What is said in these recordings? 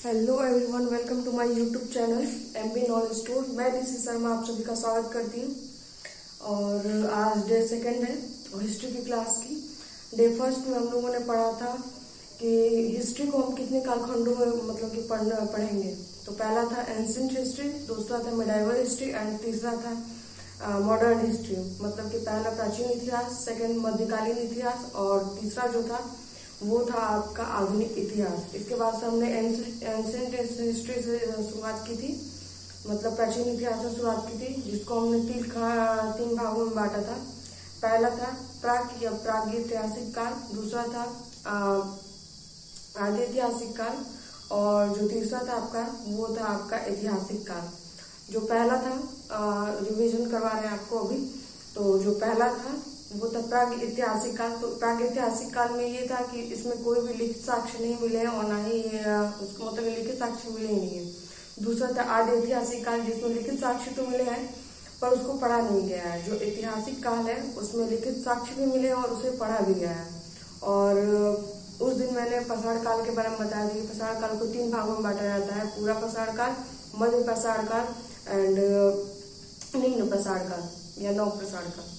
Hello everyone, welcome to my YouTube channel MB knowledge store. मैं ऋषि शर्मा आप सभी का स्वागत करती हूँ। और आज डे सेकंड है हिस्ट्री की क्लास की। डे फर्स्ट में हम लोगों ने पढ़ा था कि हिस्ट्री को हम कितने कालखंडों में मतलब कि पढ़ेंगे। तो पहला था एंशिएंट हिस्ट्री, दूसरा था मिडाइवल हिस्ट्री एंड तीसरा था मॉडर्न हिस्ट्री। मतलब कि पहला प्राचीन इतिहास, सेकंड मध्यकालीन इतिहास और तीसरा जो था वो था आपका आधुनिक इतिहास। इसके बाद से हमने एंशिएंट हिस्ट्री से शुरुआत की थी, मतलब प्राचीन इतिहास से शुरुआत की थी, जिसको हमने तीन भागों में बांटा था। पहला था प्रागैतिहासिक काल, दूसरा था आदि ऐतिहासिक काल और जो तीसरा था आपका वो था आपका ऐतिहासिक काल। जो पहला था रिवीजन करवा रहे हैं आपको अभी। तो जो पहला था वो था प्रागैतिहासिक काल। तो प्रागैतिहासिक काल में ये था कि इसमें कोई भी लिखित साक्ष्य नहीं मिले और ना ही उसको मतलब लिखित साक्ष्य मिले ही नहीं है। दूसरा था आदि ऐतिहासिक काल, जिसमें लिखित साक्ष्य तो मिले हैं पर उसको पढ़ा नहीं गया है। जो ऐतिहासिक काल है उसमें लिखित साक्ष्य भी मिले और उसे पढ़ा भी गया है। और उस दिन मैंने पाषाण काल के बारे में बताया था कि पाषाण काल को तीन भागों में बांटा जाता है: पूरा पाषाण काल, मध्य पाषाण काल एंड निम्न पाषाण काल या नव पाषाण काल।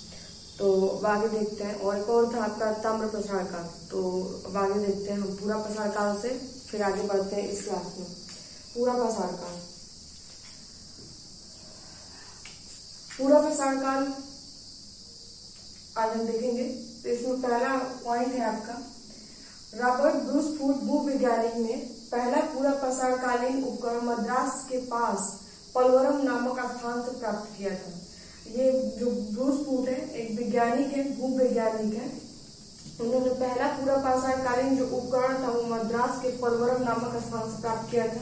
तो आगे देखते हैं। और एक और था आपका ताम्र पाषाण काल। तो आगे देखते हैं हम पूरा पाषाण काल से फिर आगे बढ़ते हैं इस क्लास में। पूरा पाषाण काल, पूरा पाषाण काल आज हम देखेंगे। तो इसमें पहला पॉइंट है आपका, रॉबर्ट ब्रूस फूड भूवैज्ञानिक ने पहला पूरा पाषाण कालीन उपकरण मद्रास के पास पलवरम नामक स्थान से प्राप्त किया था। ये जो ब्रूस फूड है एक वैज्ञानिक है, भूवैज्ञानिक है। उन्होंने पहला पूरा पाषाण कालीन जो उपकरण था वो मद्रास के पलवरम नामक स्थान से प्राप्त किया था।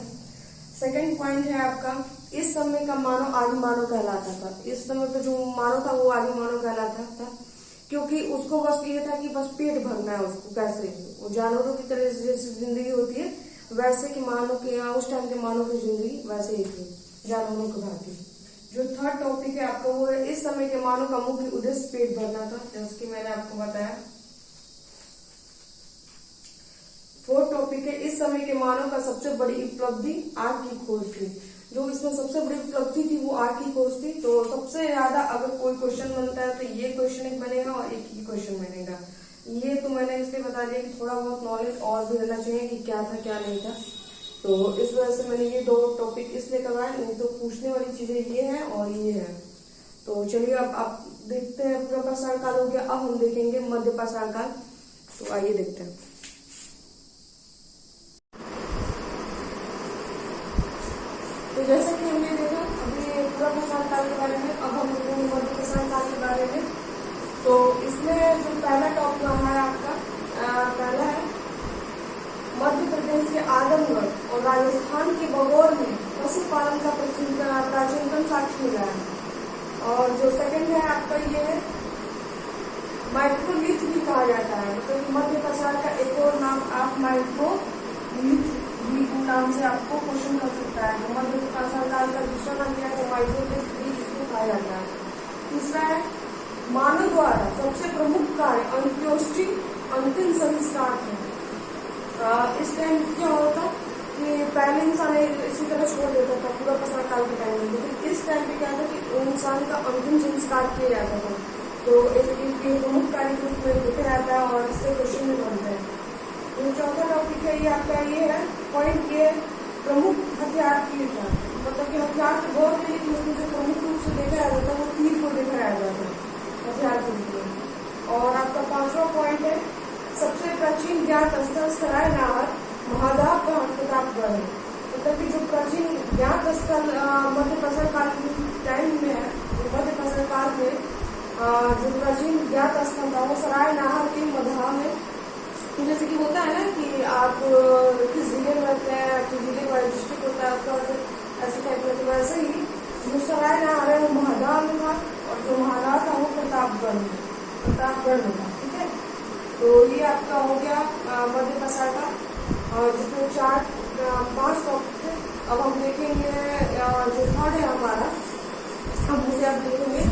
सेकंड पॉइंट है आपका, इस समय का मानव आदि मानव कहलाता था। इस समय पे जो मानव था वो आदि मानव कहलाता था, क्योंकि उसको बस ये था कि बस पेट भरना है उसको। कैसे वो जानवरों की तरह जैसे जिंदगी होती है वैसे कि मानव के उस टाइम के मानव की जिंदगी वैसे ही थी, जानवरों की भांति। जो थर्ड टॉपिक है आपका वो है, इस समय के मानव का मुख्य उद्देश्य पेट भरना था, जैसे कि मैंने आपको बताया। फोर्थ टॉपिक है, इस समय के मानव का सबसे बड़ी उपलब्धि आग की खोज थी। जो इसमें सबसे बड़ी उपलब्धि थी वो आग की खोज थी। तो सबसे ज्यादा अगर कोई क्वेश्चन बनता है तो ये क्वेश्चन एक बनेगा और एक ही क्वेश्चन बनेगा। ये तो मैंने इसलिए बता दिया कि थोड़ा बहुत नॉलेज और भी रहना चाहिए कि क्या था क्या नहीं था। तो इस वजह से मैंने ये दो टॉपिक इसलिए करवाए, नहीं तो पूछने वाली चीजें ये है और ये है। तो चलिए अब आप देखते हैं, पूरा पाषाण काल हो गया। अब हम देखेंगे मध्य पाषाण काल। तो आइए देखते हैं। तो जैसा कि हमने देखा अभी पूरा पाषाण काल के बारे में, अब हम देखेंगे मध्य पाषाण काल के बारे में। तो इसमें जो पहला टॉपिक हमारा आपका पहला है, मध्य प्रदेश के आजमगढ़ और राजस्थान के बगौर में पशुपालन का प्राचीनतम साक्ष्य मिला है। और जो सेकंड है आपका ये है, माइक्रोलिथ भी कहा जाता है। मतलब मध्य पाषाण का एक और नाम आप माइक्रोलिथ नाम से आपको क्वेश्चन कर सकता है। तो मध्य पाषाण काल का दूसरा नाम क्या है, माइक्रोलिथ भी इसको कहा जाता है। तीसरा है, मानव द्वारा सबसे प्रमुख कार्य अंत्योष्टि अंतिम संस्कार है। इस टाइम क्या होता कि पहले इंसान इसी तरह छोड़ देता था पूरा पाषाण काल के टाइम में, लेकिन इस टाइम पे क्या था कि इंसान का अंतिम संस्कार किया जाता था। तो इसके प्रमुख कार्य के रूप में लिखा जाता है और इससे क्वेश्चन भी बनते हैं। तो चौथा टॉपिक है ये आपका ये है पॉइंट, ये प्रमुख हथियार तीर था। मतलब कि हथियार तो बहुत है लेकिन उसमें जो प्रमुख रूप से देखा जाता था वो तीर को देखा जाता था हथियार के रूप में। और आपका पांचवा पॉइंट है, सबसे प्राचीन ज्ञात स्थल सराय नाहर महादाब प्रतापगढ़ है। मतलब कि जो प्राचीन ज्ञात स्थल मध्य पाषाण काल टाइम में है, मध्य पाषाण काल में जो प्राचीन ज्ञात स्थल था वो सराय नाहर के मधा में। जैसे कि होता है ना कि आप किस जिले में रहते हैं, किस जिले का डिस्ट्रिक्ट होता है उसका ऐसे टाइप में, तो वैसे ही जो सराय नाहर है वो महादा में था और जो महादा था वो प्रतापगढ़ में था। ठीक है, तो ये आपका हो गया मध्य पाषाण का, जिसमें पांच टॉपिक थे। अब हम देखेंगे जो थर्ड है हमारा, अब उसे आप देखेंगे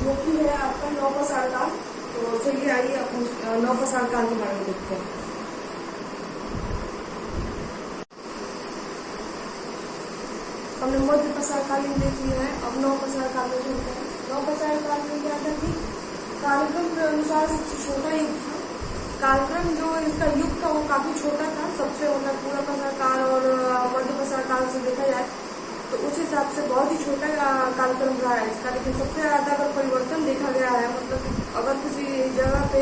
जो कि है आपका नौ पाषाण काल। तो चलिए आइए अपन नौ पाषाण काल के बारे में देखते हैं। हमने मध्य प्रसार कालीन देख लिया है। अब नव प्रसार काल में चलते हैं। नव प्रसार काल में क्या था कि कार्यक्रम के अनुसार सबसे छोटा युग था। कार्यक्रम जो इसका युग था वो काफी छोटा था, सबसे मतलब पूरा प्रसार काल और मध्य प्रसार काल से देखा जाए तो उस हिसाब से बहुत ही छोटा कार्यक्रम रहा है इसका। लेकिन सबसे ज्यादा अगर परिवर्तन देखा गया है, मतलब अगर किसी जगह पे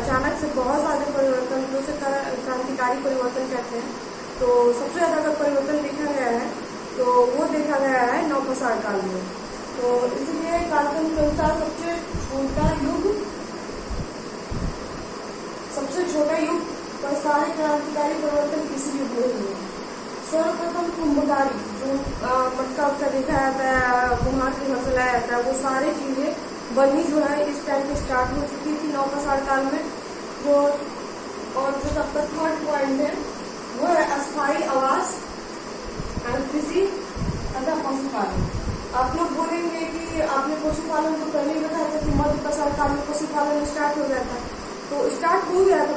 अचानक से बहुत ज्यादा परिवर्तन, जो से क्रांतिकारी परिवर्तन कहते हैं, तो सबसे ज्यादा अगर परिवर्तन देखा गया है तो वो देखा गया है नव प्रसार काल में। तो इसलिए कार्यक्रम के अनुसार सबसे छोटा युग पर सारे क्रांतिकारी परिवर्तन किसी युग में हुए। सर्वप्रथम कुंभकारी, जो मटका उसका देखा जाता है, कुम्हार की घर से लाया जाता है, वो सारी चीजें बनी जो है इस टाइम पे स्टार्ट हो चुकी थी नव प्रसार काल में। जो और जो सबका थर्ड पॉइंट है वो है अस्थायी आवास, कृषि तथा पशुपालन। आप लोग बोलेंगे कि आपने पशुपालन तो पहले ही बताया था कि मध्य प्रसार काल में पशुपालन स्टार्ट हो जाता है, तो स्टार्ट हो गया था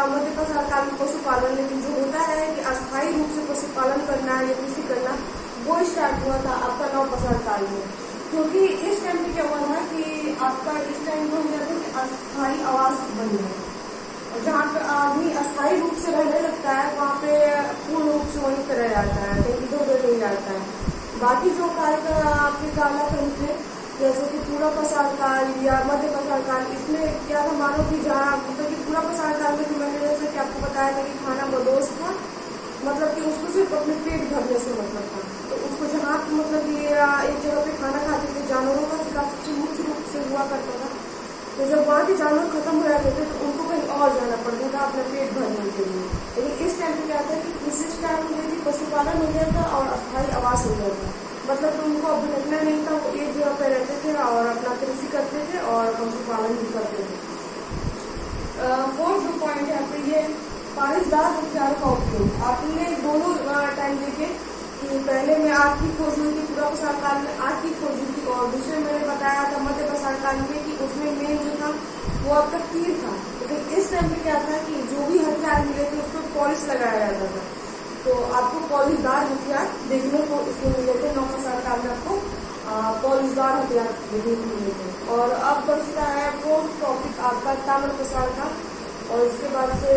मध्य प्रसार काल में पशुपालन। लेकिन जो होता है कि अस्थायी रूप से पशुपालन करना या कृषि करना, वो स्टार्ट हुआ था आपका नव प्रसार काल में। क्योंकि इस टाइम पे क्या हुआ था कि आपका इस टाइम पे हो गया था कि अस्थायी आवास बन गया, और जहाँ पे आदमी अस्थायी रूप से रहने लगता है वहाँ पे पूर्ण रूप से वहीं पर रह जाता है, कहीं इधर उधर नहीं जाता है। बाकी जो कार्यक्रम आपके कालक्रम थे जैसे कि पूरा प्रसार काल या मध्य प्रसार काल, इसमें क्या था मानो कि जहाँ मतलब कि पूरा प्रसार काल में जो मैंने जैसे कि आपको बताया था कि खाना बदोश था, मतलब कि उसको सिर्फ अपने पेट भरने से मतलब था। तो उसको जहाँ मतलब ये एक जगह पे खाना खाते थे, जानवरों का शिकार सबसे मुख्य रूप से हुआ करता था। तो जब वहाँ के जानवर खत्म हो जाते थे तो उनको कहीं और जाना पड़ता था अपना पेट भरने के लिए। लेकिन इस टाइम पे क्या था कि कृषि स्टार्ट हो गई थी, पशुपालन हो गया था और अस्थायी आवास हो गया था। मतलब उनको अब भटकना नहीं था, वो एक जगह पे रहते थे और अपना कृषि करते थे और पशुपालन भी करते थे। फोर्थ जो पॉइंट है आपके ये पारिशदार हथियारों का उपयोग। आपने दोनों टाइम देखे कि पहले में आग की खोज हुई थी, पूरा प्रसार काल में आग की खोज हुई थी, और दूसरे मैंने बताया था मध्य प्रसार काल में कि उसमें मेन जो था वो आपका तीर था। लेकिन इस टाइम पे क्या था कि जो भी हथियार मिले थे उस पर पॉलिश लगाया जाता था, तो आपको पॉलिशदार हथियार देखने को इसमें मिले थे। नव प्रसार काल में आपको पॉलिशदार हथियार देखने को मिले थे। और अब बचता है फोर्थ टॉपिक आपका ताम्र प्रसार का, और इसके बाद से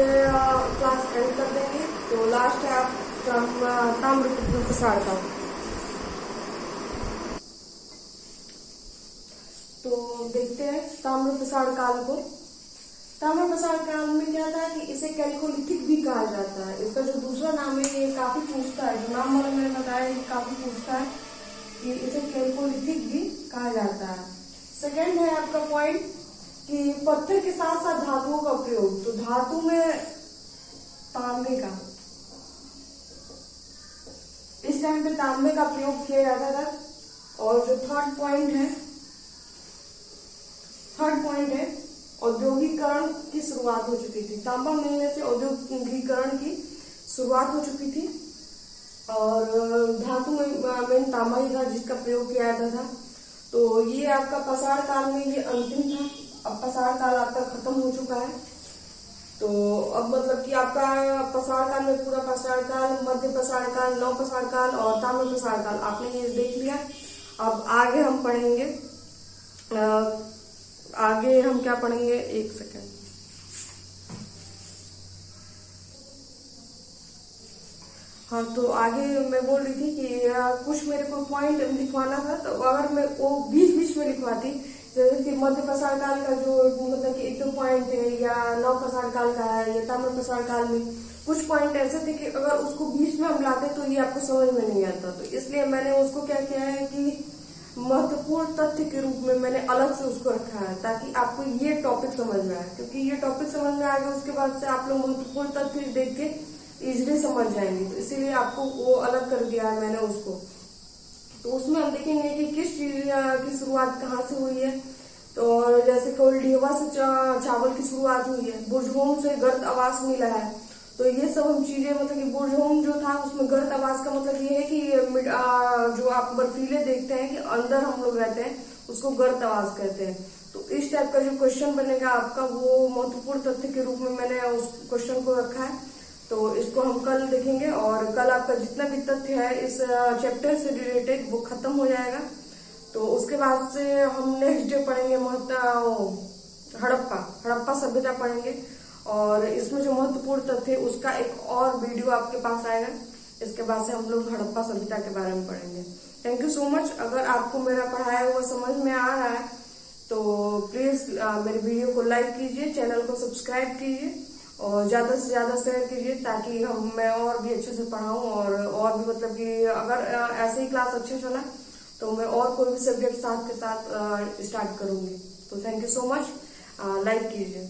क्लास एंड कर देंगे। तो लास्ट है आप ताम्र प्रसार का। तो देखते हैं ताम्र प्रसार काल को। ताम्र प्रसार काल में क्या था कि इसे कैल्कोलिथिक भी कहा जाता है। इसका जो दूसरा नाम है ये काफी पूछता है, जो नाम मैंने बताया ये काफी पूछता है कि इसे कैल्कोलिथिक भी कहा जाता है। सेकेंड है आपका पॉइंट कि पत्थर के साथ साथ धातुओं का प्रयोग। तो धातु में तांबे का, इस टाइम पे तांबे का प्रयोग किया जाता था। और जो थर्ड पॉइंट है औद्योगिकरण की शुरुआत हो चुकी थी। तांबा मिलने से औद्योगिकरण की शुरुआत हो चुकी थी, और धातु में तांबा ही था जिसका प्रयोग किया जाता था। तो ये आपका प्रसार काल में ये अंतिम था। अब प्रसार काल आपका खत्म हो चुका है। तो अब मतलब कि आपका प्रसार काल में पूरा प्रसार काल, मध्य प्रसार काल, नव प्रसार काल और ताम्र प्रसार काल आपने ये देख लिया। अब आगे हम पढ़ेंगे, आगे हम क्या पढ़ेंगे, एक सेकेंड। हाँ, तो आगे मैं बोल रही थी कि कुछ मेरे को पॉइंट लिखवाना था, तो अगर मैं वो बीच में लिखवाती, जैसे कि मध्य प्रसार काल का जो मतलब कि एक दो पॉइंट है, या नव प्रसार काल का है, या ताम्र प्रसार काल में कुछ पॉइंट ऐसे थे कि अगर उसको बीच में हम लाते तो ये आपको समझ में नहीं आता। तो इसलिए मैंने उसको क्या किया है कि महत्वपूर्ण तथ्य के रूप में मैंने अलग से उसको रखा है, ताकि आपको ये टॉपिक समझ में आए। क्योंकि ये टॉपिक समझ में आ गया, उसके बाद से आप लोग महत्वपूर्ण तथ्य देख के इजिली समझ जाएंगे। तो इसीलिए आपको वो अलग कर दिया है मैंने उसको। तो उसमें हम देखेंगे कि किस चीज की शुरुआत कहाँ से हुई है। तो जैसे कोल्डिवा से चावल की शुरुआत हुई है, बुर्जहोम से गर्त आवास मिला है। तो ये सब हम चीजें मतलब कि बुर्जहोम जो था उसमें गर्त आवास का मतलब ये है कि जो आप बर्फीले देखते हैं कि अंदर हम लोग रहते हैं, उसको गर्त आवास कहते हैं। तो इस टाइप का जो क्वेश्चन बनेगा आपका, वो महत्वपूर्ण तथ्य के रूप में मैंने उस क्वेश्चन को रखा है। तो इसको हम कल देखेंगे और कल आपका जितना भी तथ्य है इस चैप्टर से रिलेटेड वो खत्म हो जाएगा। तो उसके बाद से हम नेक्स्ट डे पढ़ेंगे हड़प्पा सभ्यता पढ़ेंगे और इसमें जो महत्वपूर्ण तथ्य है उसका एक और वीडियो आपके पास आएगा। इसके बाद से हम लोग हड़प्पा सभ्यता के बारे में पढ़ेंगे। Thank you so much. अगर आपको मेरा पढ़ाया हुआ समझ में आ रहा है तो प्लीज मेरे वीडियो को लाइक कीजिए, चैनल को सब्सक्राइब कीजिए और ज्यादा से ज्यादा शेयर कीजिए ताकि मैं और भी अच्छे से पढ़ाऊं और भी मतलब कि अगर ऐसे ही क्लास अच्छे चला तो मैं और कोई भी सब्जेक्ट साथ के साथ स्टार्ट करूंगी। तो thank you so much. Like कीजिए।